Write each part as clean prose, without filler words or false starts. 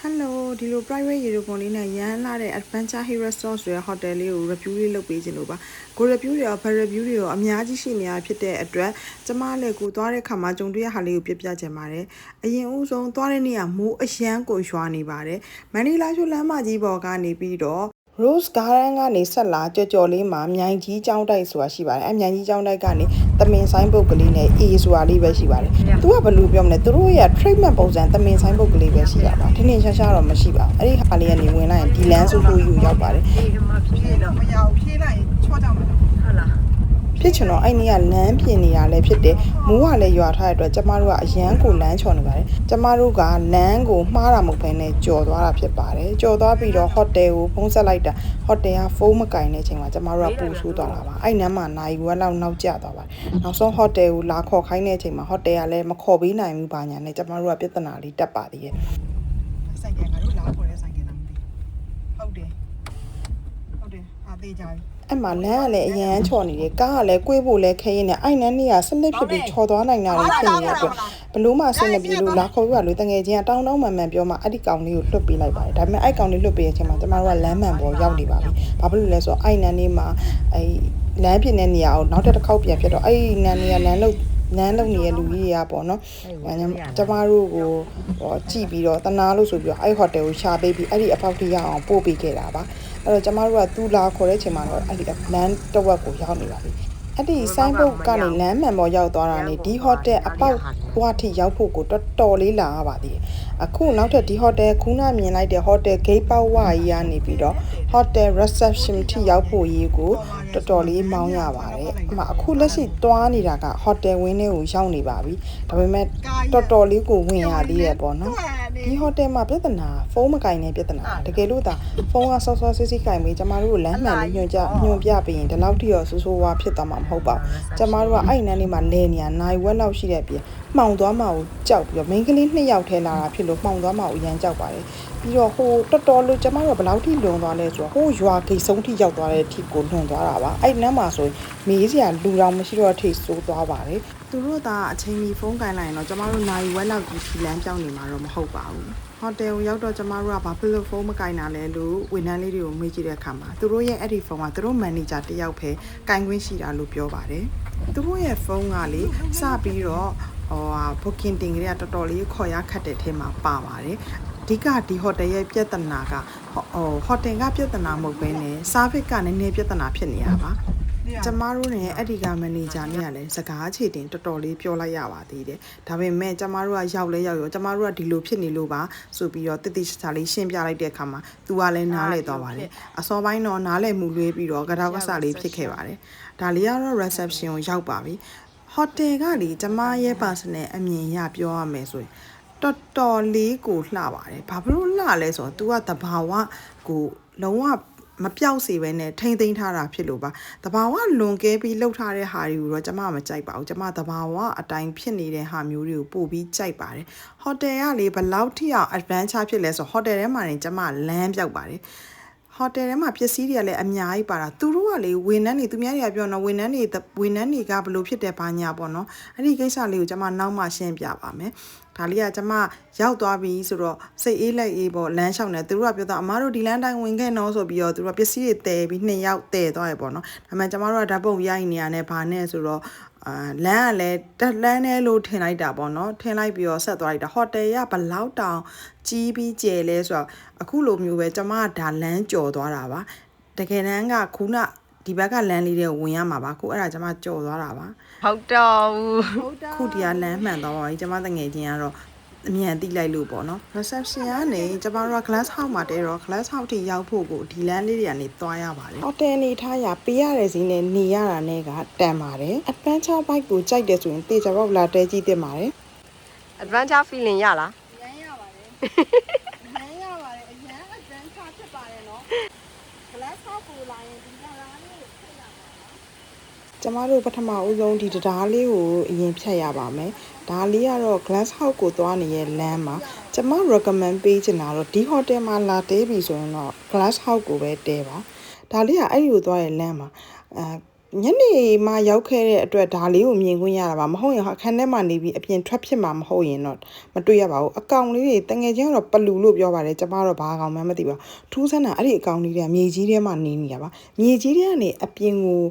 Hello ဒီလို private ရေဒီယိုပုံလေးနဲ့ရမ်းလာတဲ့ Adventure Hill Resort ဆိုတဲ့ hotel လေးကို review လေးလုပ်ပေးခြင်းလို့ပါကို review တွေရော review တွေရောအများကြီးရှိနေတာဖြစ်တဲ့အတွက်ကျမလည်းကိုသွားတဲ့ခါမှာကြုံတွေ့ရဟာလေးကိုပြပြချင်ပါတယ်အရင်ဦးဆုံးသွားတဲ့နေ့ကမိုးအရမ်းကိုရွာနေပါတယ်မန္တလေးကျွန်းလမ်းမကြီးပေါ်ကနေပြီးတော့Rose Garden ကနေဆက်လာကြော်လေးမှာမြိုင်ကြီးကျောင်းတိုက်ဆိုတာရှိပါတယ်။မြိုင်ကြီးကျောင်းတိုက်ကနေသမင်ဆိုင်ပုတ်ကလေးနဲ့ A ဆိုတာလေးပဲရှိပါတယ်။ तू ကဘယ်လိုပြောမလဲ။သူတို့ရဲ့ treatment ပုံစံသမင်ဆိုင်ပုတ်ကလေးပဲရှိတာပါ။ထင်းထင်းရှားရှားတော့မရှိပါဘူး။အဲ့ဒီဟာလေးကနေဝင်လိုက်ရင်ဒီလန်းဆူဆူကြီးကိုရောက်ပါတယ်။ဒီမှာဖြည့်တော့မရဘူးဖြည့်လိုက်ရင်ချော့ကြမှာဟုတ်လားဖြစ်ချင်တော့အဲ့နေ့ကလမ်းပြင်နေတာလည်းဖြစ်တယ်မိုးကလည်းရွာထားတဲ့အတွက်ကျမတို့ကအရန်ကိုလမ်းချော်နေပါတယ်ကျမတို့ကလမ်းကိုမှားတာမဟုတ်ဘဲနဲ့ကြော်သွားတာဖြစ်ပါတယ်ကြော်သွားပြီးတော့ဟိုတယ်ကိုဖုန်းဆက်လိုက်တာဟိုတယ်ကဖုန်းမကင်တဲ့အချိန်မှာကျမတို့ကပူဆိုးသွားတာပါအဲ့နမ်းမှာနိုင်ဝက်လောက်နောက်ကျသွားပါတယ်နောက်ဆုံးဟိုတယ်ကိုလာခေါ်ခိုင်းတဲ့အချိန်မှာဟိုတယ်ကလည်းမခေါ်ပေးနိုင်ဘူးဘာညာနဲ့ကျမတို့ကပြဿနာလေးတက်ပါသေးရဲ့ဆိုင်ကငါတို့လာခေါ်တဲ့ဆိုင်ကလားမသိဟုတ်တယ်အားသေးကြပြီအဲ့မှာလမ်းကလည်းအရန်ချော်နေတယ်ကားကလည်းကွေးဖို့လည်းခဲရင်းနဲ့အဲ့နန်းကြီးကစနစ်ဖြစ်ပြီးချော်သွားနိုင်တာလည်းဖြစ်နေတဲ့အတွက်ဘလို့မှဆင်မပြေလို့လာခေါ်ရလို့တငယ်ချင်းကတောင်းမှန်ပြောမှအဲ့ဒီကောင်လေးကိုလွတ်ပေးလိုက်ပါတယ်ဒါပေမဲ့အဲ့ကောင်လေးလွတ်ပေးတဲ့အချိန်မှာကျမတို့ကလမ်းမှန်ပေါ်ရောက်နေပါပြီဘာဖြစ်လို့လဲဆိုတော့အဲ့နန်းလေးမှာအဲ့လမ်းပြင်တဲ့နေရာကိုနောက်တစ်ခေါက်ပြန်ဖြစ်တော့အဲ့နန်းလေးကလမ်းလုံနေတဲ့လူကြီးတွေကပေါ့နော်ကျမတို့ကိုကြည့်ပြီးတော့တနာလို့ဆိုပြီးတော့အဲ့ဟိုတယ်ကိုရှာပေးပြီးအဲ့ဒီအဖောက်ထိရအောင်ပို့ပေးခဲ့တာပါအဲ့တော့ကျမတို့ကသူ့လာခေါ်တဲ့အချိန်မှာတော့အဲ့ဒီလမ်းတစ်ဝက်ကိုရောက်နေပါပြီအဲ့ဒီဆိုင်ဘုတ်ကနေလမ်းမှန်ပေါ်ရောက်သွားတာနေဒီဟိုတယ်အပေါက်ဘွားထိရောက်ဖို့ကိုတော်တော်လေးလာရပါသေးတယ်အခုနောက်ထပ်ဒီဟိုတယ်ခုနမြင်လိုက်တဲ့ဟိုတယ် gate ပေါက်ဝါကြီးကနေပြီးတော့ hotel reception ထိရောက်ဖို့ရေးကိုတော်တော်လေးမောင်းရပါတယ်အမအခုလက်ရှိတွားနေတာက hotel ဝင်းထဲကိုရောက်နေပါပြီဒါပေမဲ့တော်တော်လေးကိုဝင်ရသေးရပေါ့နော်ဒီဟိုတယ်မှာပြဿနာဖုန်းမကင်တဲ့ပြဿနာတကယ်လို့ဒါဖုန်းကဆော့ဆော့စစ်စစ်ကင်ပြီးကျမတို့ကိုလမ်းမှန်လေးညွှန်ပြပေးရင်ဒီလောက်ထိရောဆိုးဆိုးဝါဖြစ်သွားမှာမဟုတ်ပါဘူးကျမတို့ကအဲ့နန်းလေးမှာလဲနေရနိုင်ဝက်လောက်ရှိတဲ့ပြင်မှောင်သွားမှာကိုကြောက်ပြီးတော့မိန်းကလေး2ယောက်ထဲလာတာဖြစ်လို့မှောင်သွားမှာကိုရမ်းကြောက်ပါတယ်ပြီးတော့ဟိုတော်တော်လို့ကျမတို့ကဘယ်လောက်ထိလွန်သွားလဲဆိုတော့ဟိုရွာဂိတ်ဆုံးထိရောက်သွားတဲ့အထိကိုလွန်သွားတာပါအဲ့နန်းမှာဆိုရင်မေးစရာလူတော်မရှိတော့ထိဆိုးသွားပါတယ်သူတို့ကအချိန်ကြီးဖုန်းကင်လိုက်ရင်တော့ကျမတို့နိုင်ဝက်လောက်ကြီးဖြီလန်းပြောင်းနေမှာတော့မဟုတ်ပါဘူးဟိုတယ်ကိုရောက်တော့ကျမတို့ကဘာဖြစ်လို့ဖုန်းမကင်တာလဲလို့ဝန်ထမ်းလေးတွေကိုမေးကြည့်တဲ့အခါမှာသူတို့ရဲ့အဲ့ဒီဖုန်းကသူတို့မန်နေဂျာတယောက်ပဲကင်ခွင့်ရှိတာလို့ပြောပါတယ်သူတို့ရဲ့ဖုန်းကလေစပြီးတော့booking တင်ကြရတော်တော်လေးခေါ်ရခတ်တဲ့ထဲမှာပါပါတယ်အဓိကဒီဟိုတယ်ရဲ့ပြဿနာကဟိုတယ်ကပြဿနာမဟုတ်ဘဲနဲ့ service ကနည်းနည်းပြဿနာဖြစ်နေတာပါကျမတို့နဲ့အဲ့ဒီကမန်နေဂျာနဲ့ကလည်းစကားအခြေတင်တော်တော်လေးပြောလိုက်ရပါသေးတယ်ဒါပေမဲ့ကျမတို့ကရောက်လဲရောက်ရောကျမတို့ကဒီလိုဖြစ်နေလို့ပါဆိုပြီးတော့တိတိကျကျလေးရှင်းပြလိုက်တဲ့အခါမှာ तू ကလည်းနားလဲသွားပါတယ်အစောပိုင်းတော့နားလဲမှုလွေးပြီးတော့ကတောက်ကဆလေးဖြစ်ခဲ့ပါတယ်ဒါလေးကတော့ reception ကိုရောက်ပါပြီဟိုတယ်ကလေကျမရဲ့ personal အမြင်ရပြောရမယ်ဆိုရင်တော်တော်လေးကိုလှပါတယ်ဘာဖြစ်လို့လှလဲဆိုတော့ तू ကတဘာဝကိုလုံးဝမပြောက်စေပဲနဲ့ထိမ့်သိမ်းထားတာဖြစ်လို့ပါတဘာဝလွန်ကဲပြီးလှုပ်ထားတဲ့ဟာတွေကိုတော့ကျမမကြိုက်ပါဘူးကျမတဘာဝအတိုင်းဖြစ်နေတဲ့ဟာမျိုးတွေကိုပို့ပြီးကြိုက်ပါတယ်ဟိုတယ်ကလေဘယ်လောက်ထိအောင် adventure ဖြစ်လဲဆိုဟိုတယ်ထဲမှာနေကျမလမ်းပြောက်ပါတယ်ဟိုတယ်ထဲမှာပစ္စည်းတွေကလည်းအများကြီးပါတာသူတို့ကလေဝန်ထမ်းတွေသူများတွေကပြောတော့ဝန်ထမ်းတွေကဘယ်လိုဖြစ်တယ်ဘာညာပေါ့နော်အဲ့ဒီကိစ္စလေးကိုကျမနောက်မှရှင်းပြပါမယ်ဒါလေးကကျမရောက်သွားပြီဆိုတော့စိတ်အေးလက်အေးပေါ့လမ်းလျှောက်နေသူတို့ကပြောတော့အမားတို့ဒီလမ်းတိုင်းဝင်ခဲ့နော်ဆိုပြီးတော့သူတို့ပစ္စည်းတွေတည်ပြီး2ယောက်တည်သွားရပေါ့နော်ဒါမှကျမတို့ကဓာတ်ပုံရိုက်နေရတဲ့ဘာနဲ့ဆိုတော့လမ်းကလည်းတက်လန်းနဲ့လို့ထင်လိုက်တာပေါ့နော်ထင်လိုက်ပြီးတော့ဆက်သွားလိုက်တာဟိုတယ်ကဘလောက်တောင်ကြီးပြီးကျယ်လဲဆိုတော့အခုလိုမျိုးပဲကျမကဒါလမ်းကြော်သွားတာပါတကယ်တမ်းကခုနဒီဘက်ကလမ်းလေးတွေဝင်ရမှာပါခုအဲ့ဒါကျမကြော်သွားတာပါဟုတ်တော့ဘူးခုဒီကလမ်းမှန်သွားပါပြီကျမတငယ်ချင်းကတော့အမြန်တိလိုက်လို့ပေါ့နော် reception ကနေကျမတို့က glass house မှာတဲတော့ glass house ထိရောက်ဖို့ကိုဒီလမ်းလေးတွေကနေသွားရပါတယ် hotel နေထားရပေးရတဲ့စီးနဲ့နေရတာနဲ့ကတန်ပါတယ် adventure bike ကိုကြိုက်တယ်ဆိုရင်တေချာတော့လာတဲကြည့်တင်ပါတယ် adventure feeling ရလားရမ်းရပါတယ်ရမ်းရပါတယ်အရန် adventure ဖြစ်ပါတယ်နော် glass house ကိုလာရင်ဒီလာလေးကိုဖြတ်ရပါကျမတို့ပထမဦးဆုံးဒီတရားလေးကိုအရင်ဖြတ်ရပါမယ်ဒါလေးကတော့ glass house ကိုသွားနေတဲ့လမ်းမှာကျမ recommend ပေးချင်တာတော့ဒီ hotel မှာလာတဲပြီဆိုရင်တော့ glass house ကိုပဲတဲပါဒါလေးကအဲ့ဒီကိုသွားတဲ့လမ်းမှာ ညနေမှရောက်ခဲ့တဲ့အတွက်ဒါလေးကိုမြင်ခွင့်ရတာပါမဟုတ်ရင်အခန်းထဲမှာနေပြီးအပြင်ထွက်ဖြစ်မှာမဟုတ်ရင်တော့မတွေ့ရပါဘူးအကောင်လေးတွေတငယ်ချင်းကတော့ပလူလို့ပြောပါတယ်ကျမတော့ဘာကောင်မှမသိပါထူးဆန်းတာအဲ့ဒီအကောင်လေးတွေကမြေကြီးထဲမှာနေနေတာပါမြေကြီးထဲကနေအပြင်ကို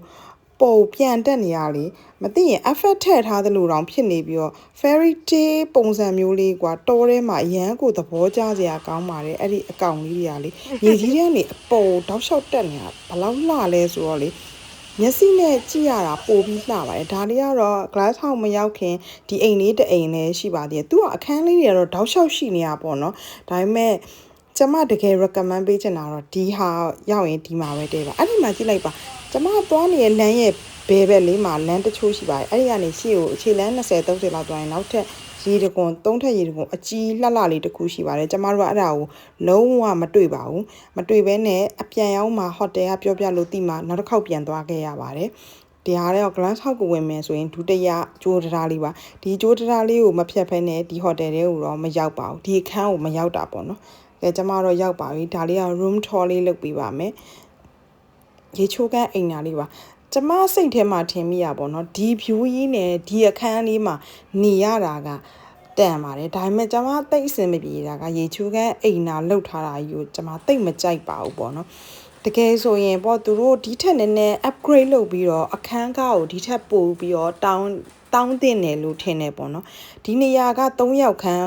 ပုံပြန်တက်နေရလေမသိရင် effect ထည့်ထားသလိုတောင်ဖြစ်နေပြီးတော့ fairy tale ပုံစံမျိုးလေးကွာတောထဲမှာအရန်ကိုသဘောကျစရာကောင်းပါတယ်အဲ့ဒီအကောင်လေးတွေကလေမြေကြီးထဲကနေအပေါ်တောက်လျှောက်တက်နေတာဘလောက်လှလဲဆိုတော့လေမျက်စိနဲ့ကြည့်ရတာပိုပြီးလှပါတယ်ဒါလေးကတော့ glass house မရောက်ခင်ဒီအိမ်လေးတစ်အိမ်လည်းရှိပါသေးတယ်သူကအခန်းလေးတွေကတော့တောက်လျှောက်ရှိနေတာပေါ့နော်ဒါပေမဲ့ကျမတကယ် recommend ပေးချင်တာတော့ဒီဟာရောက်ရင်ဒီမှာပဲတည်းပါအဲ့ဒီမှာကြည့်လိုက်ပါကျမသွားနေတဲ့လမ်းရဲ့ဘဲဘက်လေးမှာလမ်းတချို့ရှိပါတယ်အဲ့ဒီကနေရှေ့ကိုအခြေလမ်း20 30လောက်သွားရင်နောက်ထပ်ရေတကွန်3ထပ်ရေတကွန်အကြီးလှလှလေးတစ်ခုရှိပါတယ်ကျမတို့ကအဲ့ဒါကိုလုံးဝမတွေ့ပါဘူးမတွေ့ဘဲနဲ့အပြန်ရောက်မှာဟိုတယ်ကပြောပြလို့တိမှနောက်တစ်ခေါက်ပြန်သွားခဲ့ရပါတယ်ဒီဟာလည်း glass house ကိုဝင်မယ်ဆိုရင်ဒုတိယကျိုးတရားလေးပါဒီကျိုးတရားလေးကိုမဖြတ်ဖဲနဲ့ဒီဟိုတယ်တွေကိုတော့မရောက်ပါဘူးဒီအခန်းကိုမရောက်တာပေါ့နော်ကျမတော့ရောက်ပါပြီဒါလေးက room tour လေးလုပ်ပေးပါမယ်ရေချိုးကန်းအိမ်နာလေးပါကျမစိတ်ထဲမှာထင်မိရပါတော့ဒီ view ကြီးနဲ့ဒီအခန်းလေးမှာနေရတာကတန်ပါတယ်ဒါပေမဲ့ကျမသိအဆင်မပြေတာကရေချိုးကန်းအိမ်နာလှုပ်ထားတာကြီးကိုကျမသိမကြိုက်ပါဘူးပေါ့နော်တကယ်ဆိုရင်ပေါ့သူတို့ဒီထက်နည်းနည်း upgrade လုပ်ပြီးတော့အခန်းကားကိုဒီထက်ပိုပြီးတော့တောင်းတင်တယ်လို့ထင်တယ်ပေါ့နော်ဒီနေရာက3ယောက်ခန်း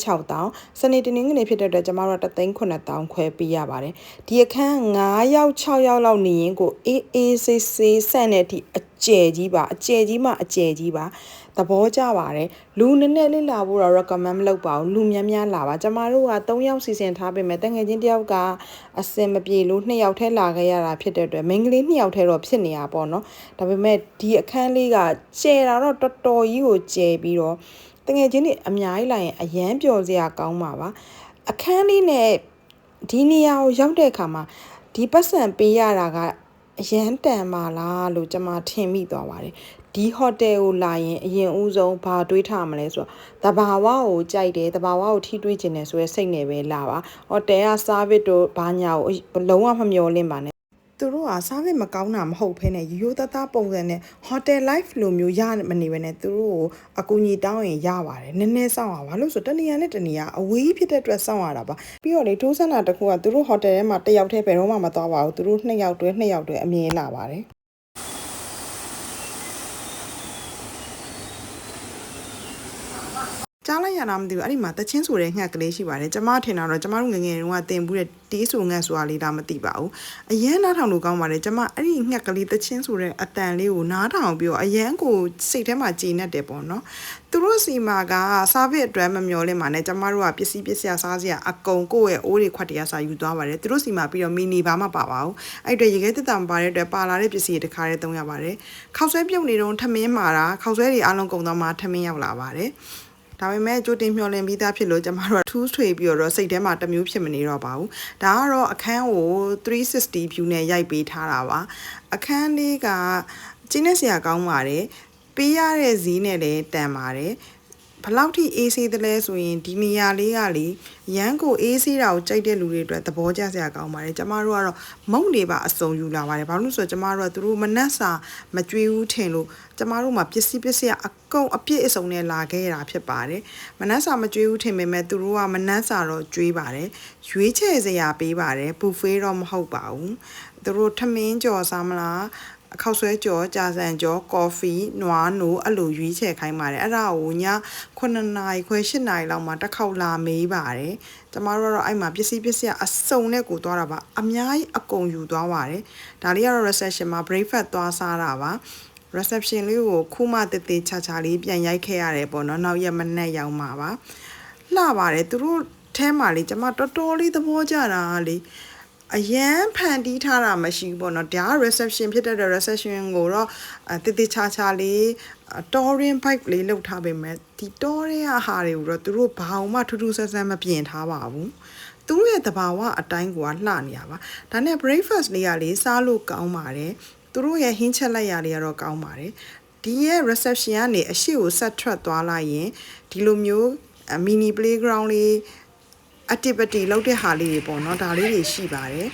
3,600စနေတနင်္ဂနွေဖြစ်တဲ့အတွက်ကျမတို့3,900ခွဲပေးရပါတယ်ဒီအခန်း9ယောက်6ယောက်လောက်နေရင်ကိုအေးဆေးဆေးဆန့်တဲ့အထိအကျယ်ကြီးပါအကျယ်ကြီးမှအကျယ်ကြီးပါသဘောကျပါတယ်လူနည်းနည်းလေးလာဖို့တော့ recommend မလုပ်ပါဘူးလူများများလာပါကျမတို့က3ယောက်စီစဉ်ထားပေမဲ့တငယ်ချင်းတယောက်ကအစင်မပြေလို့2ယောက်ထဲလာခဲ့ရတာဖြစ်တဲ့အတွက်မိန်းကလေး2ယောက်ထဲတော့ဖြစ်နေတာပေါ့နော်ဒါပေမဲ့ဒီအခန်းလေးကကျယ်တာတော့တော်တော်ကြီးကိုကျယ်ပြီးတော့တငယ်ချင်းတွေအများကြီးလာရင်အရန်ပျော်စရာကောင်းပါပါအခန်းလေးနဲ့ဒီနေရာကိုရောက်တဲ့အခါမှာဒီပတ်စံပေးရတာကအရန်တန်ပါလားလို့ကျွန်မထင်မိသွားပါတယ်ဒီဟိုတယ်ကိုလာရင်အရင်ဦးဆုံးဘာတွေးထားမလဲဆိုတော့တဘာဝကိုကြိုက်တယ်တဘာဝကိုထိတွေးခြင်းတယ်ဆိုရဲစိတ်နဲ့ပဲလာပါဟိုတယ်က service တို့ဘာညာကိုလုံးဝမမျှော်လင့်ပါနဲ့သူတို့က service မကောင်းတာမဟုတ်ဘဲနဲ့ရိုးသားသားပုံစံနဲ့ hotel life လိုမျိုးရမနေပဲနဲ့သူတို့ကိုအကူအညီတောင်းရင်ရပါတယ်နည်းနည်းစောင့်ရပါလို့ဆိုတနေရာနဲ့တနေရာအဝေးဖြစ်တဲ့အတွက်စောင့်ရတာပါပြီးတော့လေတိုးစံတာတခုကသူတို့ hotel ထဲမှာတစ်ယောက်တည်းဘယ်တော့မှမသွားပါဘူးသူတို့2ယောက်တွဲအမြင်လာပါတယ်ကြားလိုက်ရတာမသိဘူးအဲ့ဒီမှာတချင်းဆိုတဲ့ငှက်ကလေးရှိပါတယ်ကျမထင်တာတော့ကျမတို့ငငယ်တုန်းကတင်ဘူးတဲ့တေးဆိုငှက်ဆိုတာလေးဒါမသိပါဘူးအရန်နားထောင်လို့ကောင်းပါတယ်ကျမအဲ့ဒီငှက်ကလေးတချင်းဆိုတဲ့အတန်လေးကိုနားထောင်ပြီးတော့အရန်ကိုစိတ်ထဲမှာကြည်နေတယ်ပေါ့နော်သူတို့စီမာက service အတွက်မမျောလင့်ပါနဲ့ကျမတို့ကပစ္စည်းစားစရာအကုန်ကိုယ့်ရဲ့အိုးတွေခွက်တရားစာယူသွားပါတယ်သူတို့စီမာပြီးတော့မီနီဘာမှပါပါဘူးအဲ့အတွက်ရေခဲတက်တာမပါတဲ့အတွက်ပါလာတဲ့ပစ္စည်းတွေတခါတည်းသုံးရပါတယ်ခောက်ဆွဲပြုတ်နေတော့ထမင်းမာတာခောက်ဆွဲတွေအားလုံးကုန်တော့မှထမင်းရောက်လာပါတယ်ဒါပေမဲ့ကြိုတင်မျှော်လင့်ပြီးသားဖြစ်လို့ကျမတို့ကထူးထွေပြီးတော့စိတ်ထဲမှာတမျိုးဖြစ်မနေတော့ပါဘူးဒါကတော့အခန်းကို360 view နဲ့ရိုက်ပေးထားတာပါအခန်းလေးကကျင်းနေစရာကောင်းပါတယ်ပေးရတဲ့ဈေးနဲ့လည်းတန်ပါတယ်ဘလောက်ထိအေးဆေးတယ်လဲဆိုရင်ဒီနေရာလေးကလေရန်ကိုအေးဆေးတာကိုကြိုက်တဲ့လူတွေအတွက်သဘောကျစရာကောင်းပါတယ်ကျမတို့ကတော့မုံတွေပါအစုံယူလာပါတယ်ဘာလို့ဆိုတော့ကျမတို့ကသူတို့မနှက်စာမကြွေးဘူးထင်လို့ကျမတို့မှာပစ္စည်းအကုန်အပြည့်အစုံနဲ့လာခဲ့ရတာဖြစ်ပါတယ်မနှက်စာမကြွေးဘူးထင်ပေမဲ့သူတို့ကမနှက်စာတော့ကြွေးပါတယ်ရွေးချယ်စရာပေးပါတယ်ဘူဖေးတော့မဟုတ်ပါဘူးသူတို့ထမင်းကြော်စားမလားအခောက်ဆွဲကြော်ကြာဆန်ကြော်ကော်ဖီနွားနိုးအဲ့လိုရွေးချယ်ခိုင်းပါတယ်အဲ့ဒါကိုည9နာရီခွဲ10နာရီလောက်မှတစ်ခေါက်လာမေးပါတယ်ကျမတို့ကတော့အဲ့မှာပစ္စည်းအစုံနဲ့ကိုသွားတာပါအများကြီးအကုန်ယူသွားပါတယ်ဒါလေးကတော့ reception မှာ breakfast သွားစားတာပါ reception လေးကိုခုမှတည်ချာလေးပြန်ရိုက်ခဲ့ရတယ်ပေါ့နော်နောက်ရက်မနေ့ရောက်မှာပါလှပါတယ်သူတို့ထဲမှာလေကျမတော်တော်လေးသဘောကျတာလေအရန်ဖန်တီးထားတာမရှိဘူးပေါ့နော်ဒါက reception ဖြစ်တဲ့ reception ကိုတော့တည်ချာလေး touring bike လေးလောက်ထားပေမဲ့ဒီ touring ကဟာတွေကိုတော့သူတို့ဘာမှထူးထူးဆန်းဆန်းမပြင်ထားပါဘူးသူတို့ရဲ့တဘာဝအတိုင်းကလှနေရပါဒါနဲ့ breakfast လေးကလေစားလို့ကောင်းပါတယ်သူတို့ရဲ့ဟင်းချက်လိုက်ရလေးကတော့ကောင်းပါတယ်ဒီရဲ့ reception ကနေအရှိကိုဆက်ထွက်သွားလိုက်ရင်ဒီလိုမျိုး mini playground လေး activity လုပ်တဲ့ဟာလေးတွေပေါ့နော်ဒါလေးတွေရှိပါတယ်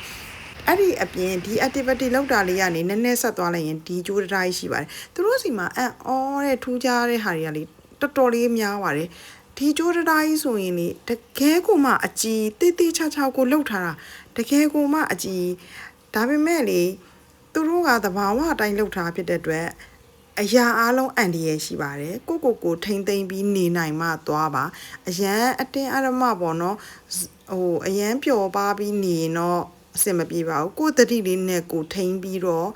အဲ့ဒီအပြင်ဒီ activity လောက်တာလေးကနေနည်းနည်းဆက်သွားလိုက်ရင်ဒီကြိုးတိုင်းရှိပါတယ်သူတို့စီမှာအော်တဲ့ထူးခြားတဲ့ဟာတွေကလေတော်တော်လေးများပါတယ်ဒီကြိုးတိုင်းဆိုရင်လေတကယ်ကိုမှအကြီးတိတိချာချာကိုလှုပ်ထားတာတကယ်ကိုမှအကြီးဒါပေမဲ့လေသူတို့ကသဘာဝအတိုင်းလှုပ်ထားဖြစ်တဲ့အတွက်အရာအားလုံးအန်ဒီရရှိပါတယ်ကိုထိမ့်သိမ့်ပြီးနေနိုင်မှသွားပါအရန်အတင်းအရမပေါ့နော်အရန်ပျော်ပါပြီးနေတော့အဆင်မပြေပါဘူးကိုတတိလေးနဲ့ကိုထိမ့်ပြီးတော့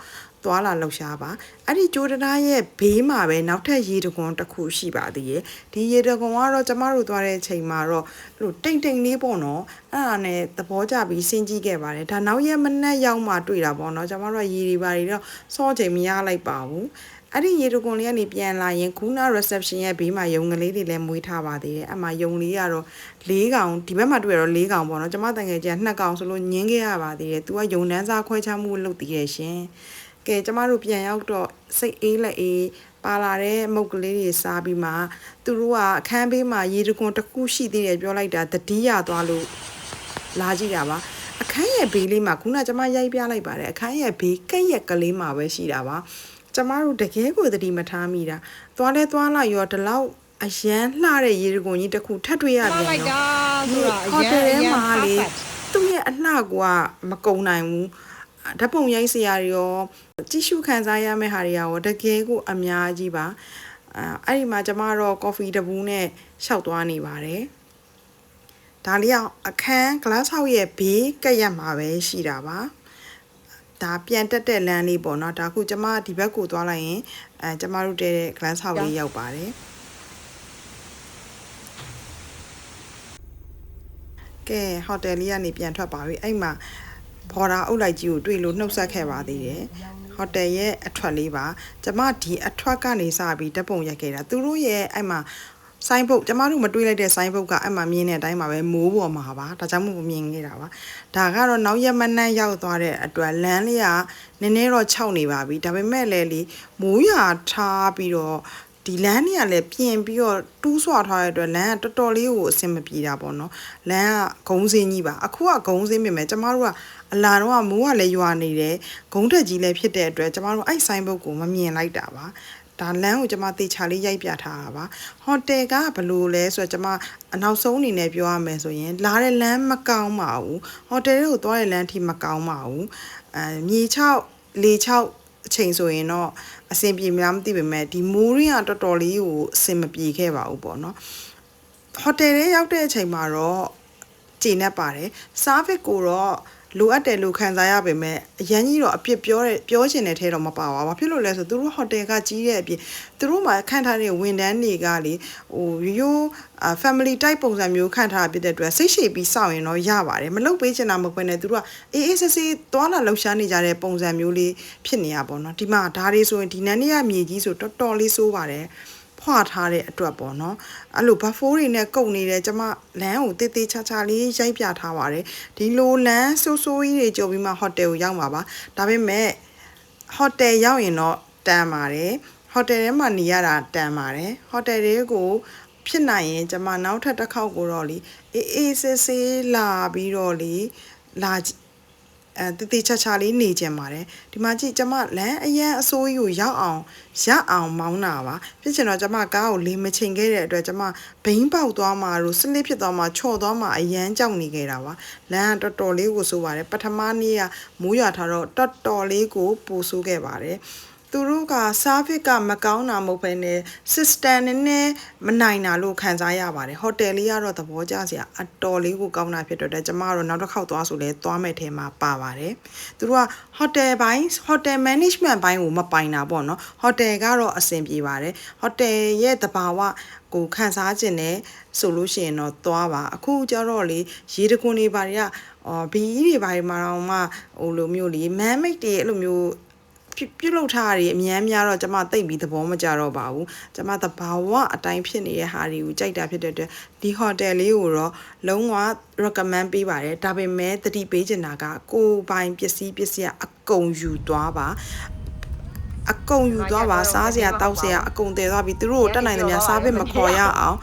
သွားလာလှုပ်ရှားပါအဲ့ဒီကြိုးတရားရဲ့ဘေးမှာပဲနောက်ထပ်ရေတခွန်တစ်ခုရှိပါသေးရဲ့ဒီရေတခွန်ကတော့ကျမတို့သွားတဲ့အချိန်မှာတော့လို့တိမ်လေးပေါ့နော်အဲ့ဒါနဲ့သဘောကျပြီးစဉ်းကြည့်ခဲ့ပါတယ်ဒါနောက်ရက်မနက်ရောက်မှတွေ့တာပေါ့နော်ကျမတို့ကရေတွေပါတွေတော့စောချိန်မရလိုက်ပါဘူးအဲ့ဒီရေတခွန်လေးကနေပြန်လာရင်ခုန reception ရဲ့ဘေးမှာယုံကလေးတွေလည်းမွေးထားပါသေးတယ်အမှယုံလေးကတော့၄ကောင်ဒီဘက်မှာတွေ့ရတော့၄ကောင်ပေါ့နော်ကျမတန်ငယ်ချင်း2ကောင်ဆိုလို့ညင်းခဲ့ရပါသေးတယ်သူကယုံနှန်းစားခွဲခြားမှုလုပ်တည်ရဲ့ရှင်ကဲကျမတို့ပြန်ရောက်တော့စိတ်အေးလက်အေးပါလာတဲ့မုတ်ကလေးတွေစားပြီးမှသူတို့ကအခန်းဘေးမှာရေတခွန်တစ်ခုရှိသေးတယ်ပြောလိုက်တာတတိယသွားလို့လာကြည့်တာပါအခန်းရဲ့ဘေးလေးမှာခုနကျမရိုက်ပြလိုက်ပါတယ်အခန်းရဲ့ဘေးကက်ရက်ကလေးမှာပဲရှိတာပါကျမတို့တကယ်ကိုသတိမထားမိတာသွားလဲသွားလိုက်ရောဒီလောက်အရန်လှတဲ့ရေတခွန်ကြီးတစ်ခုထပ်တွေ့ရပြန်တော့ဟိုတယ်ထဲမှာလေသူ့ရဲ့အလှကမကုံနိုင်ဘူးဓာတ်ပုံရိုက်စရာတွေရောကြည့်ရှုခံစားရမယ့်ဟာတွေရောတကယ်ကိုအများကြီးပါအဲ့ဒီမှာကျမတော့ကော်ဖီတဘူးနဲ့ရှောက်သွားနေပါတယ်ဒါလေးကအခန်း glass house ရဲ့ဘေးကက်ရက်မှာပဲရှိတာပါဒါပြန်တက်တဲ့လမ်းလေးပေါ့နော်ဒါခုကျမဒီဘက်ကိုသွားလိုက်ရင်ကျမတို့တဲတဲ့ glass house လေးရောက်ပါတယ်ကဲဟိုတယ်လေးကနေပြန်ထွက်ပါပြီအဲ့မှာဘော်ဒါအုပ်လိုက်ကြီးကိုတွေ့လို့နှုတ်ဆက်ခဲ့ပါသေးတယ်ဟိုတယ်ရဲ့အထွက်လေးပါကျမဒီအထွက်ကနေစပြီးဓာတ်ပုံရိုက်ခဲ့တာသူတို့ရဲ့အဲ့မှာဆိုင်းဘုတ်ကျမတို့မတွေးလိုက်တဲ့ဆိုင်းဘုတ်ကအဲ့မှာမြင်တဲ့အတိုင်းမှာပဲမိုးပေါ်မှာပါဒါကြောင့်မို့မြင်ခဲ့တာပါဒါကတော့နောက်ရက်မနှက်ရောက်သွားတဲ့အတွက်လမ်းလေးကနည်းနည်းတော့ခြောက်နေပါပြီဒါပေမဲ့လည်းလေမိုးရွာထားပြီးတော့ဒီလမ်းတွေကလည်းပြင်ပြီးတော့တူးဆွာထားရတဲ့အတွက်လမ်းကတော်တော်လေးကိုအဆင်မပြေတာပေါ့နော်လမ်းကဂုံးစင်းကြီးပါအခုကဂုံးစင်းပြင်မယ်ကျမတို့ကအလာတော့မိုးကလည်းရွာနေတယ်ဂုံးတက်ကြီးလည်းဖြစ်တဲ့အတွက်ကျမတို့အဲ့ဆိုင်းဘုတ်ကိုမမြင်လိုက်တာပါဒါလမ်းကိုကျမသေချာလေးရိုက်ပြထားတာပါဟိုတယ်ကဘယ်လိုလဲဆိုတော့ကျမအနောက်ဆုံးအနေနဲ့ပြောရမယ်ဆိုရင်လာတဲ့လမ်းမကောင်းပါဘူးဟိုတယ်ကိုသွားတဲ့လမ်းထိမကောင်းပါဘူးမြေ6လေ6အချိန်ဆိုရင်တော့အဆင်ပြေမလားမသိပေမဲ့ဒီမိုးရင်းကတော်တော်လေးကိုအဆင်မပြေခဲ့ပါဘူးပေါ့နော်ဟိုတယ်ထဲရောက်တဲ့အချိန်မှာတော့ကျေနပ်ပါတယ်စားဖစ်ကိုတော့လိုအပ်တယ်လို့ခံစားရပေမဲ့အရန်ကြီးတော့အပြစ်ပြောချင်တဲ့ထဲတော့မပါပါဘူး။ဘာဖြစ်လို့လဲဆိုသူတို့ဟိုတယ်ကကြီးတဲ့အပြင်သူတို့မှာခန့်ထားတဲ့ဝန်ထမ်းတွေကလေရိုး family type ပုံစံမျိုးခန့်ထားဖြစ်တဲ့အတွက်စိတ်ရှည်ပြီးစောင့်ရင်တော့ရပါတယ်။မလုပ်ပေးချင်တာမဟုတ်ဘဲနဲ့သူတို့ကအေးဆေးသွားလာလှုပ်ရှားနေကြတဲ့ပုံစံမျိုးလေးဖြစ်နေရပါတော့။ဒီမှာဒါတွေဆိုရင်ဒီနန်းလေးကမြေကြီးဆိုတော်တော်လေးစိုးပါတယ်။ဖွာထားတဲ့အတွက်ပေါ့နော်အဲ့လိုဘတ်ဖိုးတွေနဲ့ကုတ်နေတဲ့ကျမလမ်းကိုတေးသေးချာချာလေးရိုက်ပြထားပါတယ်ဒီလိုလမ်းဆိုးကြီးတွေကြုံပြီးမှဟိုတယ်ကိုရောက်မှာပါဒါပေမဲ့ဟိုတယ်ရောက်ရင်တော့တန်ပါတယ်ဟိုတယ်ထဲမှာနေရတာတန်ပါတယ်ဟိုတယ်တွေကိုဖြစ်နိုင်ရင်ကျမနောက်ထပ်တစ်ခေါက်ကိုတော့လေအေးဆေးလာပြီးတော့လေလာတေးချာချာလေးနေကြပါတယ်ဒီမှာကြည့်ကျမလမ်းအရန်အစိုးရကိုရောက်အောင်မောင်းတာပါဖြစ်ချင်တော့ကျမကားကိုလေးမချိန်ခဲ့တဲ့အတွက်ကျမဘိန်းပေါက်သွားမှာတို့စလစ်ဖြစ်သွားမှာချော့သွားမှာအရန်ကြောက်နေခဲ့တာပါလမ်းကတော်တော်လေးကိုဆိုးပါတယ်ပထမနေ့ကမိုးရွာထားတော့တော်တော်လေးကိုပိုဆိုးခဲ့ပါတယ်သူတို့ကစားဖစ်ကမကောင်းတာမဟုတ်ဘဲနဲ့ system နဲ့မနိုင်တာလို့ခံစားရပါတယ်ဟိုတယ်လေးကတော့သဘောကျစရာအတော်လေးကိုကောင်းတာဖြစ်တော့ကျမတို့နောက်တစ်ခေါက်သွားဆိုလဲသွားမဲ့ထဲမှာပါပါတယ်သူတို့ကဟိုတယ် management ဘိုင်းကိုမပိုင်တာပေါ့နော်ဟိုတယ်ကတော့အဆင်ပြေပါတယ်ဟိုတယ်ရဲ့တဘာဝကိုခန်းစားခြင်းနဲ့ဆိုလို့ရှိရင်တော့သွားပါအခုကျတော့လေရေတခွန်တွေဘာတွေကဘီးတွေဘာတွေမှာတော့မှဟိုလိုမျိုးလေ man made တွေအဲ့လိုမျိုးပြုတ်လောက်ထားရအများများတော့ကျမသိပ်ပြီးသဘောမကျတော့ပါဘူးကျမသဘာဝအတိုင်းဖြစ်နေတဲ့ဟာတွေကိုကြိုက်တာဖြစ်တဲ့အတွက်ဒီဟိုတယ်လေးကိုတော့လုံးဝ recommend ပေးပါတယ်ဒါပေမဲ့သတိပေးချင်တာကကိုယ်ပိုင်ပစ္စည်းအကုန်ယူသွားပါအကုန်ယူသွားပါစားစရာတောက်စရာအကုန်တည်သွားပြီသူတို့ကိုတက်နိုင်သမျှစားပစ်မခေါ်ရအောင်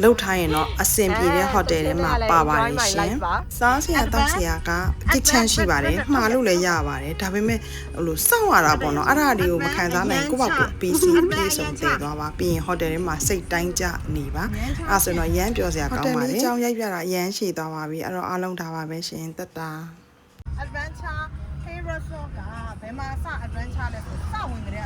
လှုပ်ထားရင်တော့အဆင်ပြေတဲ့ဟိုတယ်ထဲမှာပါပါတယ်ရှင်စားစရာတောက်စရာက kitchen ရှိပါတယ်မှားလို့လည်းရပါတယ်ဒါပေမဲ့ဟိုလိုစောင့်ရတာပေါ့နော်အဲ့ဒါတွေကိုမခံစားနိုင်ကိုယ့်ဘာကို PC ပြေဆုံးတည်သွားပါပြီးရင်ဟိုတယ်ထဲမှာစိတ်တိုင်းကြနေပါအဲ့ဆိုတော့ရမ်းပြောစရာကောင်းပါတယ်ဟိုတယ်လေးအကြောင်းရိုက်ပြတာရမ်းရှည်သွားပါပြီအဲ့တော့အားလုံးဒါပါပဲရှင်တက်တာ adventure Hey Resort ကဘယ်မှာစ adventure လဲဆိုစဝင်ကြတဲ့